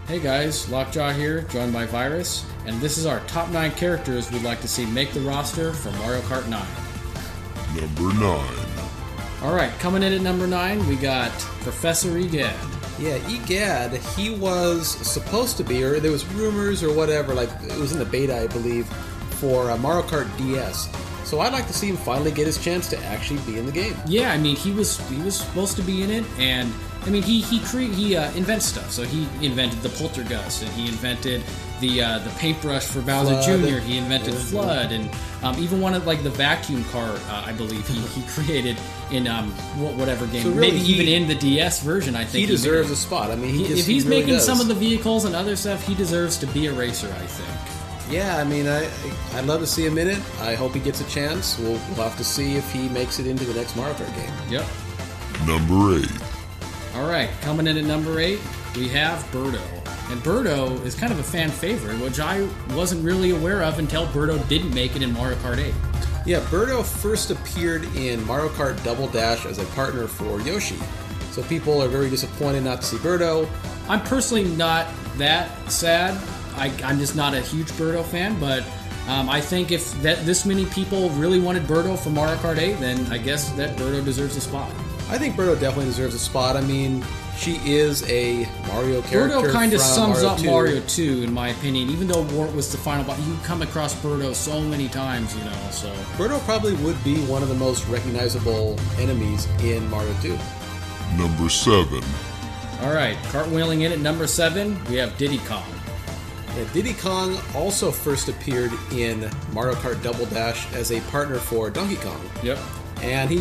Hey guys, Lockjaw here, joined by Virus, and this is our top 9 characters we'd like to see make the roster for Mario Kart 9. Number 9. Alright, coming in at number 9, we got Professor Egad. Yeah, Egad, he was supposed to be, or there was rumors or whatever, like it was in the beta, I believe, for Mario Kart DS. So I'd like to see him finally get his chance to actually be in the game. Yeah, I mean, he was supposed to be in it, and I mean, he invents stuff. So he invented the Poltergust, and he invented the paintbrush for Bowser Jr. He invented Flood, and even one of like the vacuum car. I believe he created in whatever game. So really, maybe even in the DS version. I think he deserves a spot. I mean, if he's really making does. Some of the vehicles and other stuff, he deserves to be a racer. I think. Yeah, I mean, I'd love to see him in it. I hope he gets a chance. We'll have to see if he makes it into the next Mario Kart game. Yep. Number 8. Alright, coming in at number 8, we have Birdo. And Birdo is kind of a fan favorite, which I wasn't really aware of until Birdo didn't make it in Mario Kart 8. Yeah, Birdo first appeared in Mario Kart Double Dash as a partner for Yoshi. So people are very disappointed not to see Birdo. I'm personally not that sad. I'm just not a huge Birdo fan, but I think if this many people really wanted Birdo for Mario Kart 8, then I guess that Birdo deserves a spot. I think Birdo definitely deserves a spot. I mean, she is a Mario character. Birdo kind of sums Mario up 2. Mario 2, in my opinion. Even though Wart was the final boss, you come across Birdo so many times, so... Birdo probably would be one of the most recognizable enemies in Mario 2. Number 7. Alright, cartwheeling in at number 7, we have Diddy Kong. Yeah, Diddy Kong also first appeared in Mario Kart Double Dash as a partner for Donkey Kong. Yep. And he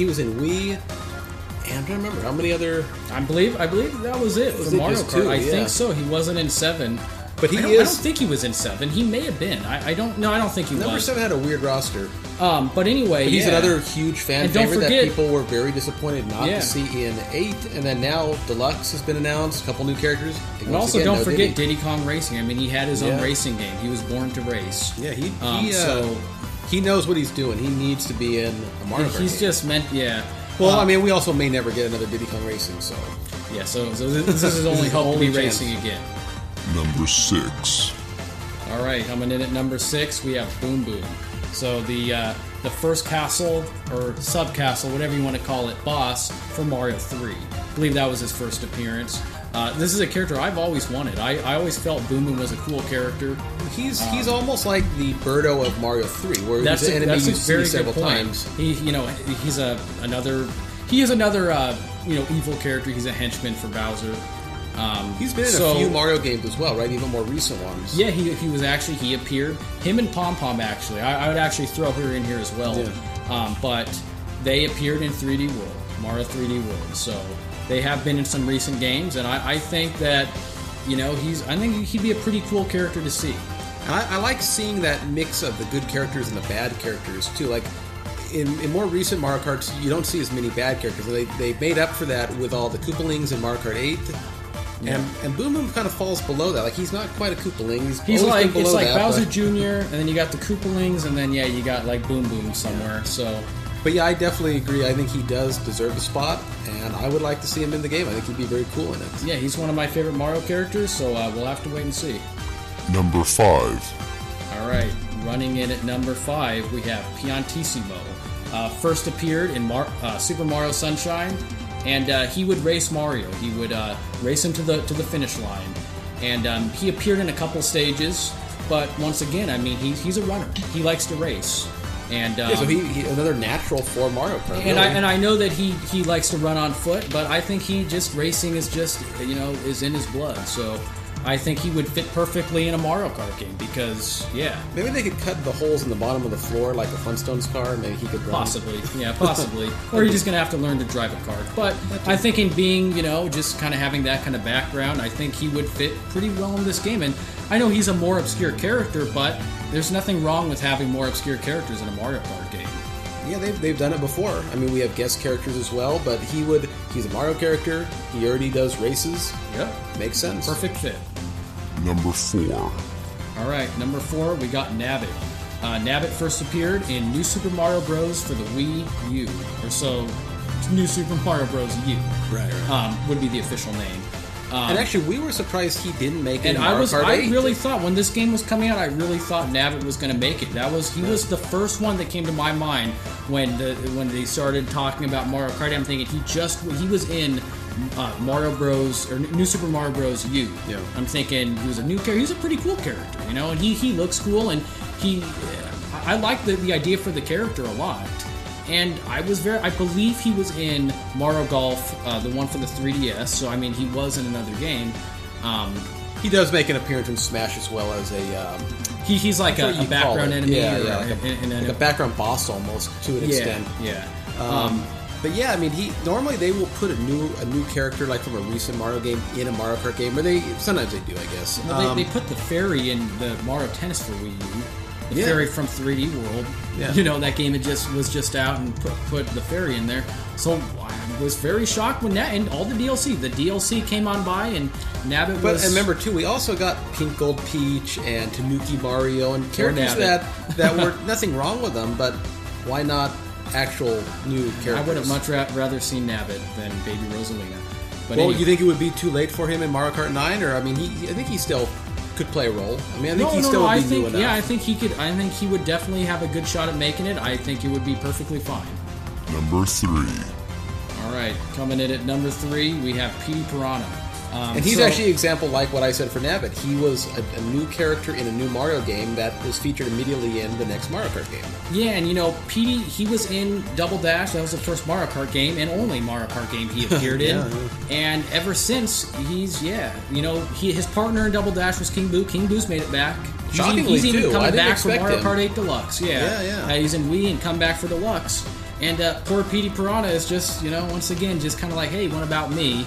was in Wii, and I'm trying to remember how many other... I believe that was it for Mario Kart. Two, I think so. He wasn't in 7. But I don't think he was in 7. He may have been. I don't think he was. Number 7 had a weird roster. But anyway, he's another huge fan favorite that people were very disappointed not to see in 8. And then now Deluxe has been announced, a couple new characters. And also don't forget Diddy Kong Racing. I mean, he had his own racing game. He was born to race. Yeah, he knows what he's doing. He needs to be in a Mario Kart He's game. just meant, Well, I mean, we also may never get another Diddy Kong Racing, so... Yeah, so this is his only hope to be racing again. Number 6. Alright, coming in at number 6, we have Boom Boom. So the first castle, or sub-castle, whatever you want to call it, boss for Mario 3. I believe that was his first appearance. This is a character I've always wanted. I always felt Boom Boom was a cool character. He's almost like the Birdo of Mario 3, where he's an enemy you see several times. He is another evil character. He's a henchman for Bowser. He's been in a few Mario games as well, right? Even more recent ones. Yeah, he appeared. Him and Pom Pom, actually. I would actually throw her in here as well. Yeah. But they appeared in 3D World, Mario 3D World. So they have been in some recent games, and I think that, I think he'd be a pretty cool character to see. I like seeing that mix of the good characters and the bad characters, too. Like, in more recent Mario Karts, you don't see as many bad characters. They made up for that with all the Koopalings in Mario Kart 8. Yeah. And Boom Boom kind of falls below that. Like, he's not quite a Koopaling. He's like Bowser Jr., and then you got the Koopalings, and then, you got, like, Boom Boom somewhere, so... But yeah, I definitely agree. I think he does deserve a spot, and I would like to see him in the game. I think he'd be very cool in it. Yeah, he's one of my favorite Mario characters, so we'll have to wait and see. Number 5. Alright, running in at number 5, we have Piantissimo. First appeared in Super Mario Sunshine, and he would race Mario. He would race him to the finish line. And he appeared in a couple stages, but once again, I mean, he's a runner. He likes to race. And so he another natural for Mario Kart. And I know that he likes to run on foot, but I think racing is just is in his blood. So I think he would fit perfectly in a Mario Kart game because maybe they could cut the holes in the bottom of the floor like a Flintstones car. And maybe he could run. Possibly. Or you're just gonna have to learn to drive a kart. But I think in being just kind of having that kind of background, I think he would fit pretty well in this game. And I know he's a more obscure character, but there's nothing wrong with having more obscure characters in a Mario Kart game. Yeah, they've done it before. I mean, we have guest characters as well, but he's a Mario character. He already does races. Yep. Makes sense. Perfect fit. Number 4. Alright, number 4, we got Nabbit. Nabbit first appeared in New Super Mario Bros. For the Wii U. Or so, New Super Mario Bros. U. Right. Would be the official name. And actually, we were surprised he didn't make it And in Mario Kart 8. I really thought when this game was coming out, I really thought Nabbit was going to make it. He was the first one that came to my mind when they started talking about Mario Kart. I'm thinking he was in Mario Bros. Or New Super Mario Bros. U. Yeah. I'm thinking he was a new character. He's a pretty cool character, you know, and he looks cool, and I like the idea for the character a lot. And I believe he was in Mario Golf, the one for the 3DS. So I mean, he was in another game. He does make an appearance in Smash as well as a. He's like a background enemy, like a background boss almost to an extent. Yeah. But yeah, I mean, normally they will put a new character like from a recent Mario game in a Mario Kart game, or sometimes they do, I guess. Well, they put the fairy in the Mario Tennis for Wii U. The fairy from 3D World. Yeah. You know, that game was just out and put the fairy in there. So I was very shocked when and all the DLC came on by, and Nabbit was. But remember too, we also got Pink Gold Peach and Tanuki Mario and characters that were nothing wrong with them, but why not actual new characters? I would have much rather seen Nabbit than Baby Rosalina. But well, anyway. You think it would be too late for him in Mario Kart 9, or I mean, I think he still could play a role. I mean, I think he still would be new enough. Yeah, I think he could. I think he would definitely have a good shot at making it. I think it would be perfectly fine. Number 3. All right, coming in at number 3, we have Petey Piranha. And he's actually an example like what I said for Nabbit. He was a new character in a new Mario game that was featured immediately in the next Mario Kart game. Yeah, and you know, Petey, he was in Double Dash. That was the first Mario Kart game and only Mario Kart game he appeared in. Yeah. And ever since, his partner in Double Dash was King Boo. King Boo's made it back. Shockingly, he's even too. coming I didn't back for expect Mario him. Kart 8 Deluxe. Yeah. He's in Wii and come back for Deluxe. And poor Petey Piranha is just, once again, just kind of like, hey, what about me?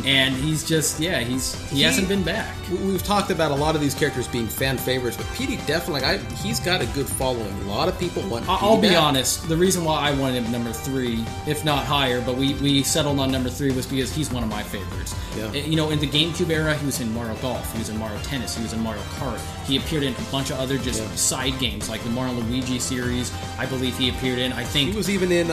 And he's just, he hasn't been back. We've talked about a lot of these characters being fan favorites, but Petey definitely, he's got a good following. A lot of people want Petey I'll be back. honest, the reason why I wanted him number 3, if not higher, but we settled on number 3 was because he's one of my favorites. Yeah. In the GameCube era, he was in Mario Golf, he was in Mario Tennis, he was in Mario Kart. He appeared in a bunch of other side games, like the Mario Luigi series, I believe he appeared in. I think he was even in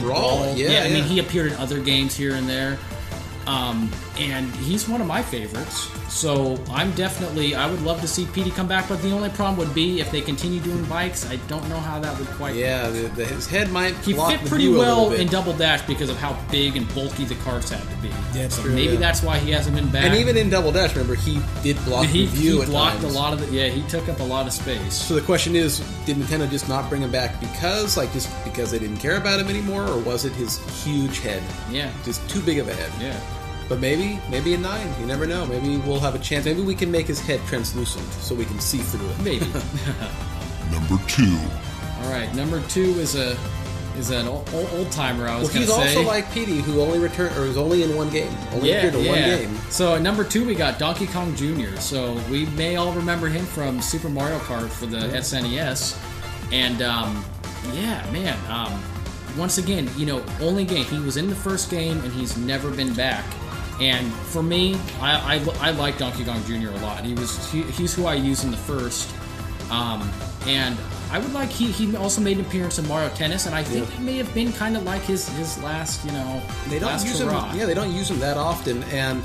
Brawl. Yeah, I mean, he appeared in other games here and there. And he's one of my favorites. So I would love to see Petey come back, but the only problem would be if they continue doing bikes. I don't know how that would quite. Yeah, his head might. He fit pretty well in Double Dash because of how big and bulky the cars had to be. Yeah, so maybe that's why he hasn't been back. And even in Double Dash, remember, he did block the view at times. He blocked a lot of the. Yeah, he took up a lot of space. So the question is, did Nintendo just not bring him back because they didn't care about him anymore, or was it his huge head? Yeah, just too big of a head. Yeah. But maybe in 9, you never know. Maybe we'll have a chance. Maybe we can make his head translucent so we can see through it. Maybe. Number 2. All right, number 2 is an old timer. I was going to say. He's also like Petey, who only was only in one game. Appeared in one game. So at number 2 we got Donkey Kong Jr. So we may all remember him from Super Mario Kart for the SNES, and once again, only game. He was in the first game and he's never been back. And for me, I like Donkey Kong Jr. a lot. He's who I used in the first, and I would like he also made an appearance in Mario Tennis, and I think it may have been kind of like his last they don't last use hurrah. him. Yeah, they don't use him that often, and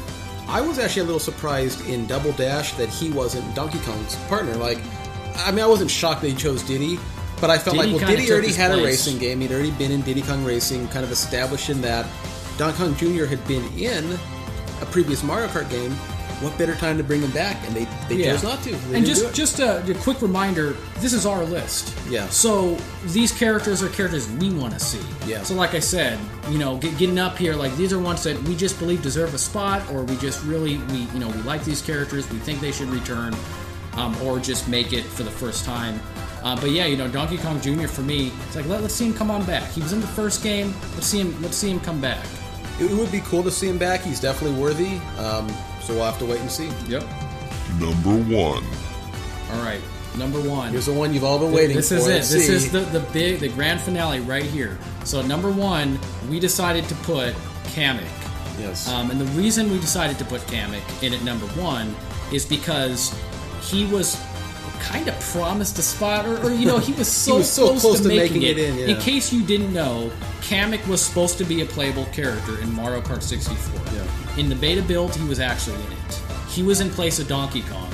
I was actually a little surprised in Double Dash that he wasn't Donkey Kong's partner. I wasn't shocked that he chose Diddy. But I felt Diddy already had a racing game. He'd already been in Diddy Kong Racing, kind of establishing that. Donkey Kong Jr. had been in a previous Mario Kart game. What better time to bring him back? And they chose not to. And just a quick reminder, this is our list. Yeah. So these characters are characters we want to see. Yeah. So like I said, getting up here, these are ones that we just believe deserve a spot, or we just really we like these characters, we think they should return, or just make it for the first time. But Donkey Kong Jr. for me, it's like let's see him come on back. He was in the first game. Let's see him come back. It would be cool to see him back. He's definitely worthy. So we'll have to wait and see. Yep. Number 1. All right, number 1. Here's the one you've all been waiting for. This is it. This is the grand finale right here. So number 1, we decided to put Kamek. Yes. And the reason we decided to put Kamek in at number 1 is because he was kind of promised a spot, or he was so close to making it. In case you didn't know, Kamek was supposed to be a playable character in Mario Kart 64. Yeah. In the beta build, he was actually in it. He was in place of Donkey Kong.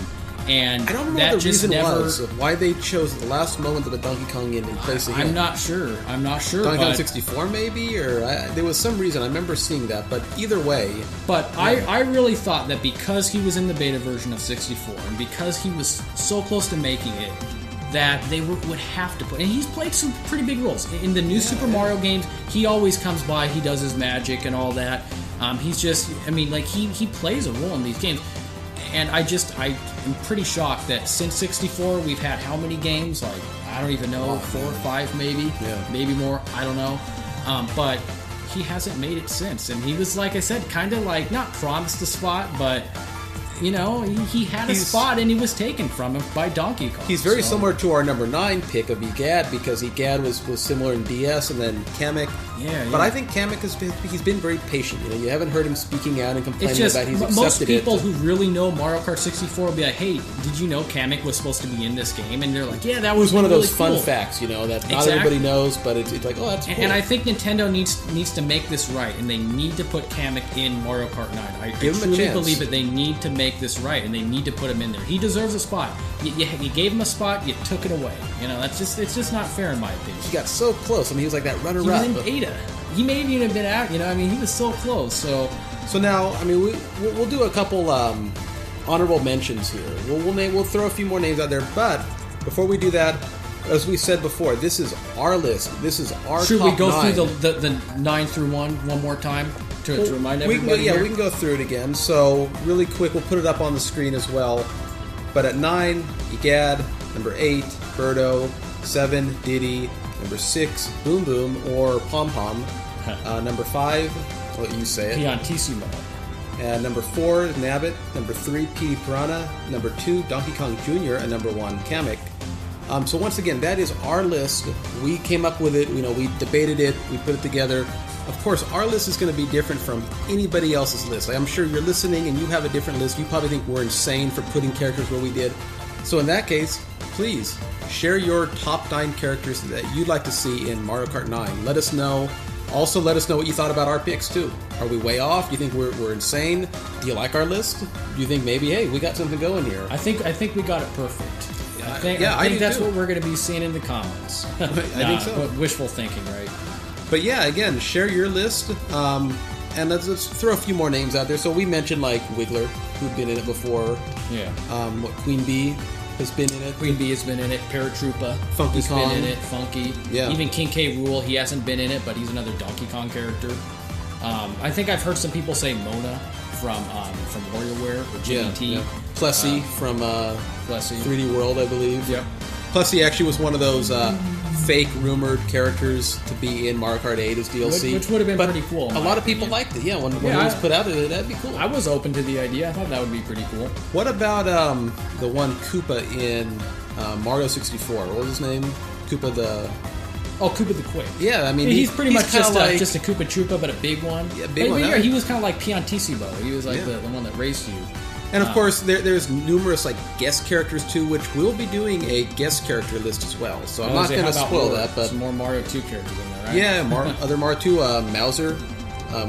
And I don't remember that what the just reason never, was of why they chose the last moment of a Donkey Kong in place of him. I'm not sure. Donkey Kong 64 maybe? Or there was some reason. I remember seeing that. But either way... But yeah. I really thought that because he was in the beta version of 64, and because he was so close to making it, that they would have to put... And he's played some pretty big roles. In the new Super Mario games, he always comes by, he does his magic and all that. He's just... I mean, like, he plays a role in these games. And I am pretty shocked that since 64, we've had how many games? Like, I don't even know, 4 or 5 maybe? Yeah. Maybe more, I don't know. But he hasn't made it since. And he was, like I said, kind of like, not promised a spot, but... You know, he had a spot and he was taken from him by Donkey Kong. He's very similar to our number 9 pick of Egad, because Egad was similar in DS, and then Kamek. Yeah. But I think Kamek he's been very patient. You know, you haven't heard him speaking out and complaining about he's accepted most people who really know Mario Kart 64 will be like, "Hey, did you know Kamek was supposed to be in this game?" And they're like, "Yeah, that was one of those really fun cool facts, you know, that not everybody knows, but it's like, oh, that's cool." And I think Nintendo needs to make this right, and they need to put Kamek in Mario Kart 9. I truly believe that they need to make this right, and they need to put him in there. He deserves a spot. You gave him a spot, you took it away. You know, it's just not fair in my opinion. He got so close. I mean, he was like that runner-up. He was in beta. He may have even been out. You know, I mean, he was so close. So now, I mean, we'll do a couple honorable mentions here. We'll throw a few more names out there, but before we do that, as we said before, this is our list. This is our Should top we go 9. through the 9 through 1 more time to remind everybody? We can go through it again. So really quick, we'll put it up on the screen as well. But at 9, Egad. Number 8, Birdo. 7, Diddy. Number 6, Boom Boom or Pom Pom. Number 5, I'll let you say it. Piantissimo. And number 4, Nabbit. Number 3, Petey Piranha. Number 2, Donkey Kong Jr. And number 1, Kamek. So once again, that is our list. We came up with it. You know, we debated it. We put it together. Of course, our list is going to be different from anybody else's list. I'm sure you're listening and you have a different list. You probably think we're insane for putting characters where we did. So in that case, please share your top 9 characters that you'd like to see in Mario Kart 9. Let us know. Also, let us know what you thought about our picks too. Are we way off? Do you think we're insane? Do you like our list? Do you think maybe, hey, we got something going here? I think we got it perfect. I think that's what we're going to be seeing in the comments. I think so. Wishful thinking, right? But yeah, again, share your list, and let's throw a few more names out there. So we mentioned like Wiggler, who'd been in it before. Yeah. Queen Bee has been in it. Queen Bee has been in it. Paratroopa Funky has Kong been in it. Funky. Yeah. Even King K. Rool, he hasn't been in it, but he's another Donkey Kong character. I think I've heard some people say Mona from WarioWare or Jimmy T. Yeah. Plessy from Plessy. 3D World, I believe. Yep. Plessy actually was one of those fake rumored characters to be in Mario Kart 8 as DLC. Which would have been pretty cool. A lot of people liked it. Yeah, when it was put out there, that'd be cool. I was open to the idea. I thought that would be pretty cool. What about the one Koopa in Mario 64? What was his name? Koopa the... Oh, Koopa the Quick. Yeah, I mean... He's pretty much just like, just a Koopa Troopa, but a big one. Yeah, big one. Yeah, he was kind of like Piantissimo. He was like the one that raced you. And of course, there's numerous like guest characters too, which we'll be doing a guest character list as well. So I'm not going to spoil that, but some more Mario 2 characters in there, right? Yeah, other Mario 2, Mauser,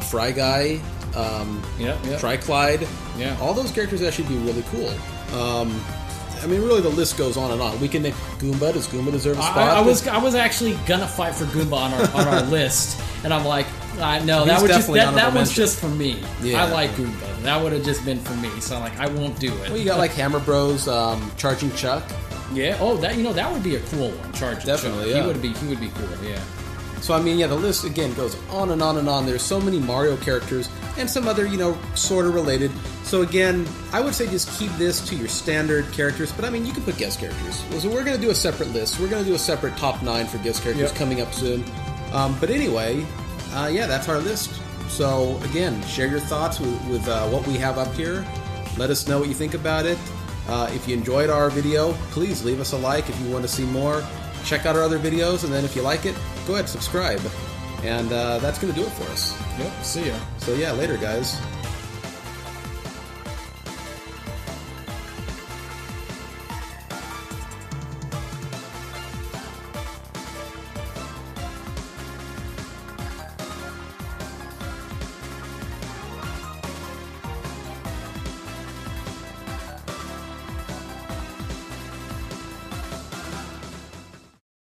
Fry Guy, Tri-Clyde. Yeah, all those characters actually be really cool. I mean, really, the list goes on and on. We can make Goomba. Does Goomba deserve a spot? I was actually gonna fight for Goomba on our list, and I'm like, no, that was just for me. Yeah. I like Goomba. That would have just been for me. So I'm like, I won't do it. Well, you got like Hammer Bros, Charging Chuck. Yeah. Oh, that would be a cool one. Charging Definitely, Chuck. Yeah. He would be cool. Yeah. So I mean, yeah, the list again goes on and on and on. There's so many Mario characters and some other, sort of related. So again, I would say just keep this to your standard characters. But I mean, you can put guest characters. So we're going to do a separate list. We're going to do a separate top 9 for guest characters coming up soon. But anyway, that's our list. So again, share your thoughts with what we have up here. Let us know what you think about it. If you enjoyed our video, please leave us a like if you want to see more. Check out our other videos, and then if you like it, go ahead, subscribe. And that's going to do it for us. Yep, see ya. So yeah, later guys.